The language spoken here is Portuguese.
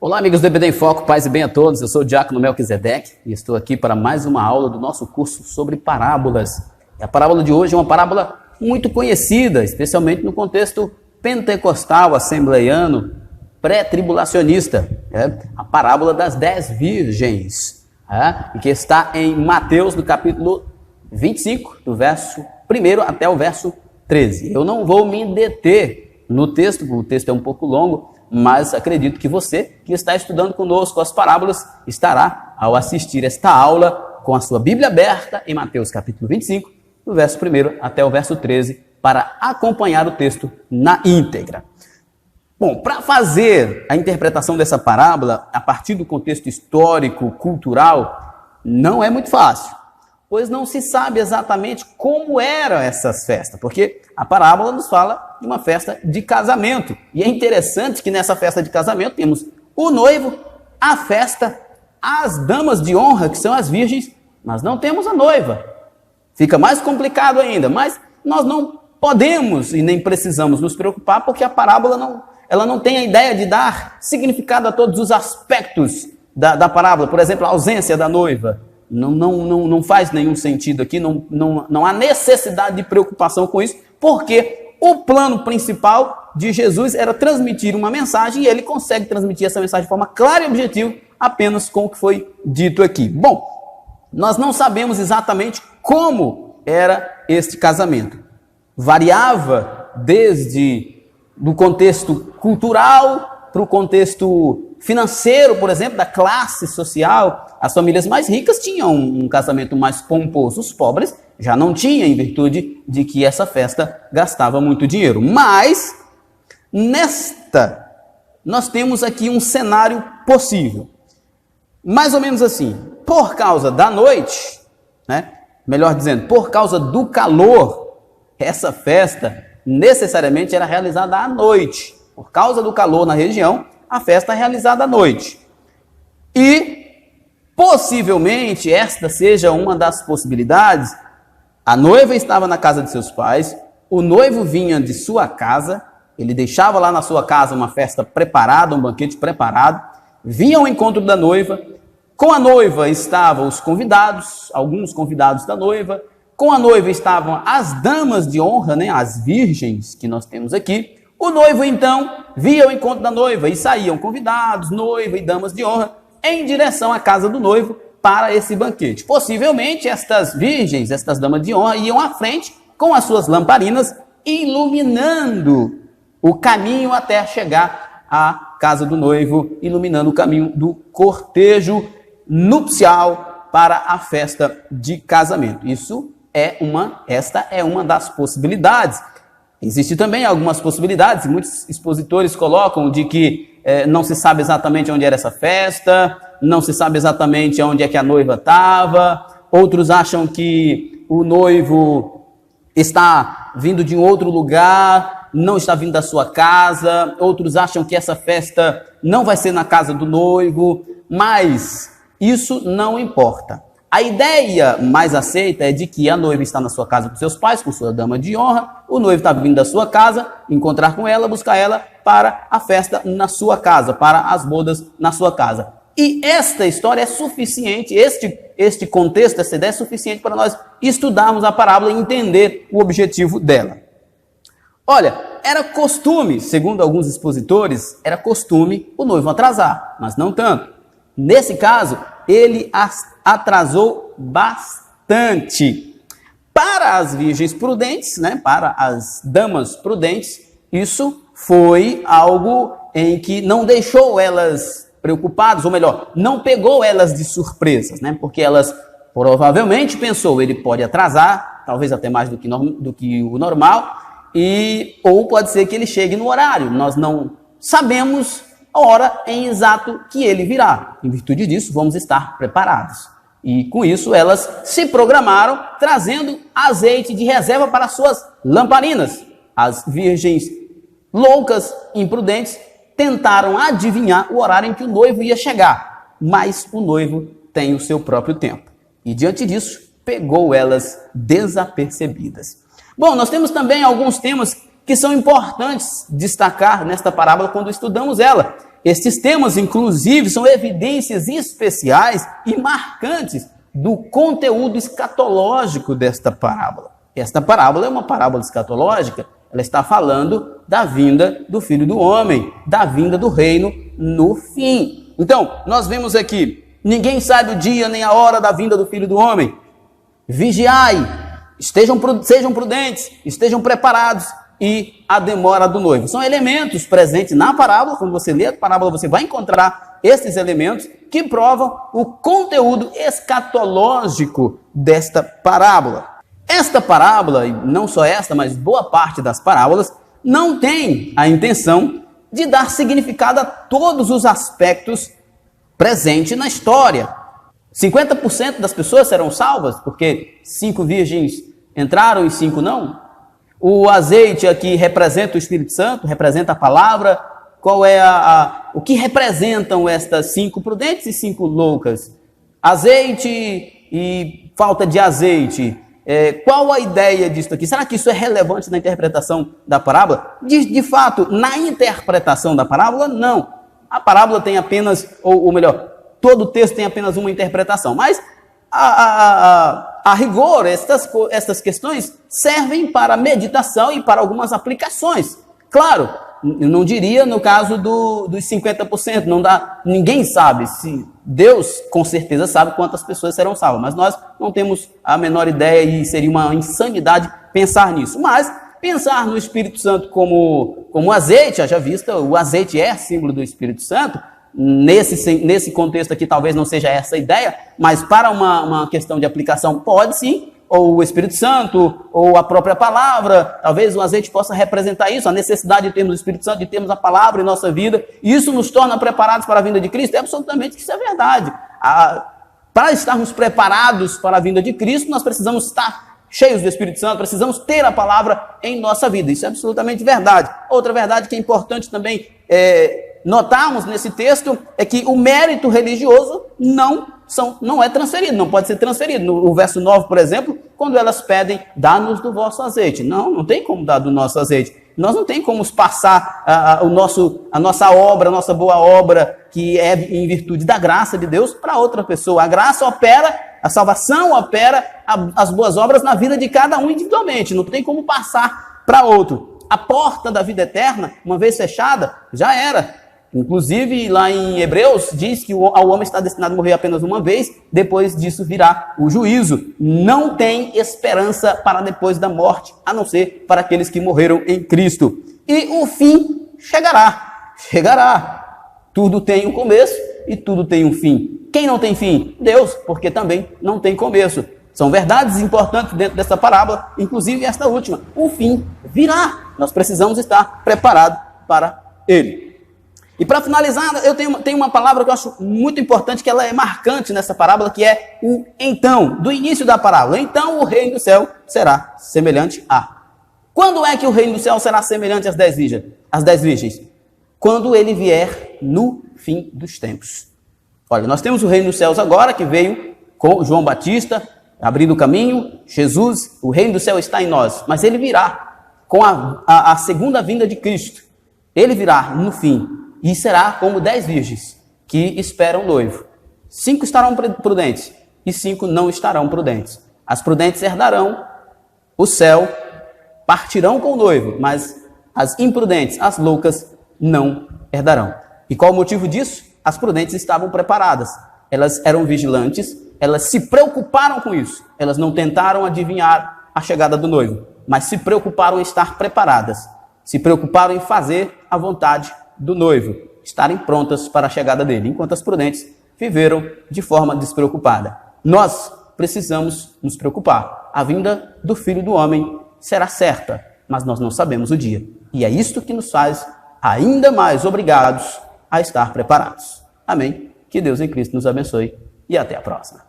Olá, amigos do EBD em Foco, paz e bem a todos. Eu sou o Diácono Melquisedeque e estou aqui para mais uma aula do nosso curso sobre parábolas. A parábola de hoje é uma parábola muito conhecida, especialmente no contexto pentecostal, assembleiano, pré-tribulacionista. A parábola das 10 virgens, que está em Mateus, no capítulo 25, do verso 1 até o verso 13. Eu não vou me deter no texto, porque o texto é um pouco longo, mas acredito que você que está estudando conosco as parábolas estará, ao assistir esta aula, com a sua Bíblia aberta em Mateus capítulo 25, do verso 1 até o verso 13, para acompanhar o texto na íntegra. Bom, para fazer a interpretação dessa parábola a partir do contexto histórico, cultural, não é muito fácil, pois não se sabe exatamente como eram essas festas, porque a parábola nos fala de uma festa de casamento. E é interessante que nessa festa de casamento temos o noivo, a festa, as damas de honra, que são as virgens, mas não temos a noiva. Fica mais complicado ainda, mas nós não podemos e nem precisamos nos preocupar, porque a parábola não tem a ideia de dar significado a todos os aspectos da parábola. Por exemplo, a ausência da noiva. Não faz nenhum sentido aqui, não há necessidade de preocupação com isso, porque o plano principal de Jesus era transmitir uma mensagem e ele consegue transmitir essa mensagem de forma clara e objetiva apenas com o que foi dito aqui. Bom, nós não sabemos exatamente como era este casamento. Variava desde do contexto cultural para o contexto financeiro, por exemplo, da classe social. As famílias mais ricas tinham um casamento mais pomposo, os pobres já não tinham, em virtude de que essa festa gastava muito dinheiro. Mas, nós temos aqui um cenário possível. Mais ou menos assim, por causa da noite, melhor dizendo, por causa do calor, essa festa necessariamente era realizada à noite. Por causa do calor na região, a festa é realizada à noite. E, possivelmente, esta seja uma das possibilidades. A noiva estava na casa de seus pais, o noivo vinha de sua casa, ele deixava lá na sua casa uma festa preparada, um banquete preparado, vinha ao encontro da noiva, com a noiva estavam os convidados, alguns convidados da noiva, com a noiva estavam as damas de honra, as virgens que nós temos aqui. O noivo, então, via o encontro da noiva e saíam convidados, noiva e damas de honra, em direção à casa do noivo para esse banquete. Possivelmente, estas virgens, estas damas de honra, iam à frente com as suas lamparinas, iluminando o caminho até chegar à casa do noivo, iluminando o caminho do cortejo nupcial para a festa de casamento. Esta é uma das possibilidades. Existem também algumas possibilidades, muitos expositores colocam de que não se sabe exatamente onde era essa festa, não se sabe exatamente onde é que a noiva estava, outros acham que o noivo está vindo de um outro lugar, não está vindo da sua casa, outros acham que essa festa não vai ser na casa do noivo, mas isso não importa. A ideia mais aceita é de que a noiva está na sua casa com seus pais, com sua dama de honra, o noivo está vindo da sua casa, encontrar com ela, buscar ela para a festa na sua casa, para as bodas na sua casa. E esta história é suficiente, este contexto, essa ideia é suficiente para nós estudarmos a parábola e entender o objetivo dela. Olha, era costume, segundo alguns expositores, era costume o noivo atrasar, mas não tanto. Nesse caso, ele atrasou bastante. Para as virgens prudentes, para as damas prudentes, isso foi algo em que não deixou elas preocupadas, ou melhor, não pegou elas de surpresas, porque elas provavelmente pensou, ele pode atrasar, talvez até mais do que o normal, ou pode ser que ele chegue no horário. Nós não sabemos a hora em exato que ele virá. Em virtude disso, vamos estar preparados. E com isso, elas se programaram, trazendo azeite de reserva para suas lamparinas. As virgens loucas, imprudentes, tentaram adivinhar o horário em que o noivo ia chegar. Mas o noivo tem o seu próprio tempo. E diante disso, pegou elas desapercebidas. Bom, nós temos também alguns temas que são importantes destacar nesta parábola quando estudamos ela. estes temas, inclusive, são evidências especiais e marcantes do conteúdo escatológico desta parábola. Esta parábola é uma parábola escatológica, ela está falando da vinda do Filho do Homem, da vinda do reino no fim. Então, nós vemos aqui, ninguém sabe o dia nem a hora da vinda do Filho do Homem. Vigiai, sejam prudentes, estejam preparados, e a demora do noivo. São elementos presentes na parábola. Quando você lê a parábola, você vai encontrar esses elementos que provam o conteúdo escatológico desta parábola. Esta parábola, e não só esta, mas boa parte das parábolas, não tem a intenção de dar significado a todos os aspectos presentes na história. 50% das pessoas serão salvas, porque 5 virgens entraram e 5 não. O azeite aqui representa o Espírito Santo, representa a palavra. Qual é o que representam estas 5 prudentes e 5 loucas? Azeite e falta de azeite. Qual a ideia disso aqui? Será que isso é relevante na interpretação da parábola? De fato, na interpretação da parábola, não. A parábola tem apenas, ou melhor, todo o texto tem apenas uma interpretação. Mas a rigor, estas questões servem para meditação e para algumas aplicações. Claro, eu não diria no caso dos 50%, ninguém sabe, se Deus com certeza sabe quantas pessoas serão salvas, mas nós não temos a menor ideia e seria uma insanidade pensar nisso. Mas pensar no Espírito Santo como azeite, haja vista, o azeite é símbolo do Espírito Santo. Nesse contexto aqui talvez não seja essa a ideia, mas para uma questão de aplicação pode sim, ou o Espírito Santo, ou a própria palavra, talvez o azeite possa representar isso, a necessidade de termos o Espírito Santo, de termos a palavra em nossa vida, e isso nos torna preparados para a vinda de Cristo, absolutamente isso é verdade. Para estarmos preparados para a vinda de Cristo, nós precisamos estar cheios do Espírito Santo, precisamos ter a palavra em nossa vida, isso é absolutamente verdade. Outra verdade que é importante também notarmos nesse texto é que o mérito religioso não é transferido, não pode ser transferido. No verso 9, por exemplo, quando elas pedem, dá-nos do vosso azeite. Não tem como dar do nosso azeite. Nós não tem como passar a nossa obra, a nossa boa obra, que é em virtude da graça de Deus, para outra pessoa. A graça opera, a salvação opera as boas obras na vida de cada um individualmente. Não tem como passar para outro. A porta da vida eterna, uma vez fechada, já era. Inclusive, lá em Hebreus, diz que o homem está destinado a morrer apenas uma vez, depois disso virá o juízo. Não tem esperança para depois da morte, a não ser para aqueles que morreram em Cristo. E o fim chegará. Tudo tem um começo e tudo tem um fim. Quem não tem fim? Deus, porque também não tem começo. São verdades importantes dentro dessa parábola, inclusive esta última. O fim virá. Nós precisamos estar preparados para ele. E para finalizar, eu tenho uma palavra que eu acho muito importante, que ela é marcante nessa parábola, que é o então, do início da parábola. Então o reino do céu será semelhante a. Quando é que o reino do céu será semelhante às 10 virgens? Quando ele vier no fim dos tempos. Olha, nós temos o reino dos céus agora, que veio com João Batista, abrindo o caminho. Jesus, o reino do céu está em nós, mas ele virá com a segunda vinda de Cristo. Ele virá no fim. E será como 10 virgens que esperam o noivo. 5 estarão prudentes e 5 não estarão prudentes. As prudentes herdarão o céu, partirão com o noivo, mas as imprudentes, as loucas, não herdarão. E qual o motivo disso? As prudentes estavam preparadas. Elas eram vigilantes, elas se preocuparam com isso. Elas não tentaram adivinhar a chegada do noivo, mas se preocuparam em estar preparadas. Se preocuparam em fazer a vontade do noivo, estarem prontas para a chegada dele, enquanto as prudentes viveram de forma despreocupada. Nós precisamos nos preocupar. A vinda do Filho do Homem será certa, mas nós não sabemos o dia. E é isto que nos faz ainda mais obrigados a estar preparados. Amém? Que Deus em Cristo nos abençoe e até a próxima.